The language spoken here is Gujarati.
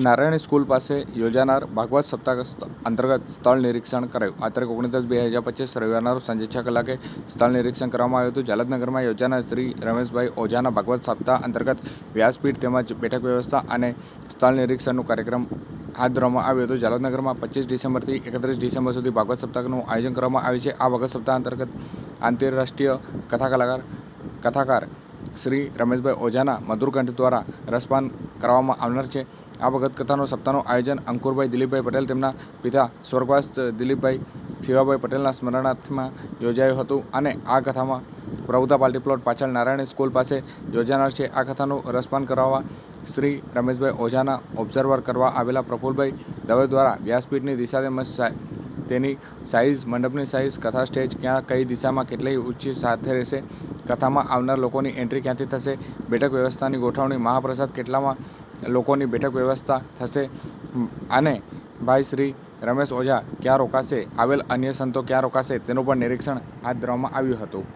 નારાયણી સ્કૂલ પાસે યોજાનાર ભાગવત સપ્તાહ અંતર્ગત સ્થળ નિરીક્ષણ કરાયું. આ તારીખ 19/10/2025 રવિવારના રોજ સાંજે 6 કલાકે સ્થળ નિરીક્ષણ કરવામાં આવ્યું હતું. જાલતનગરમાં યોજાનાર શ્રી રમેશભાઈ ઓઝાના ભાગવત સપ્તાહ અંતર્ગત વ્યાસપીઠ તેમજ બેઠક વ્યવસ્થા અને સ્થળ નિરીક્ષણનું કાર્યક્રમ હાથ ધરવામાં આવ્યો હતો. જાલતનગરમાં 25 ડિસેમ્બરથી 31 ડિસેમ્બર સુધી ભાગવત સપ્તાહનું આયોજન કરવામાં આવ્યું છે. આ ભાગવત સપ્તાહ અંતર્ગત આંતરરાષ્ટ્રીય કથાકાર શ્રી રમેશભાઈ ઓઝાના મધુરકંઠ દ્વારા રસપાન કરવામાં આવનાર છે. આ ભગવત કથાનો સપ્તાહનું આયોજન અંકુરભાઈ દિલીપભાઈ પટેલ તેમના પિતા સ્વર્ગસ્થ દિલીપભાઈ શિવાભાઈ પટેલના સ્મરણાર્થમાં યોજાયું હતું અને આ કથામાં પ્રભુતા પાર્ટી પ્લોટ પાછળ નારાયણ સ્કૂલ પાસે યોજાનાર છે. આ કથાનું રસપાન કરાવવા શ્રી રમેશભાઈ ઓઝાના ઓબ્ઝર્વર કરવા આવેલા પ્રફુલભાઈ દવે દ્વારા વ્યાસપીઠની દિશા તેમજ તેની સાઇઝ, મંડપની સાઇઝ, કથા સ્ટેજ ક્યાં કઈ દિશામાં કેટલી ઊંચી સાથે રહેશે, કથામાં આવનાર લોકોની એન્ટ્રી ક્યાંથી થશે, બેઠક વ્યવસ્થાની ગોઠવણી, મહાપ્રસાદ કેટલામાં લોકોની બેઠક વ્યવસ્થા થશે અને ભાઈ શ્રી રમેશ ઓઝા ક્યાં રોકાશે, આવેલ અન્ય સંતો ક્યાં રોકાશે તેનું પણ નિરીક્ષણ હાથ ધરવામાં આવ્યું હતું.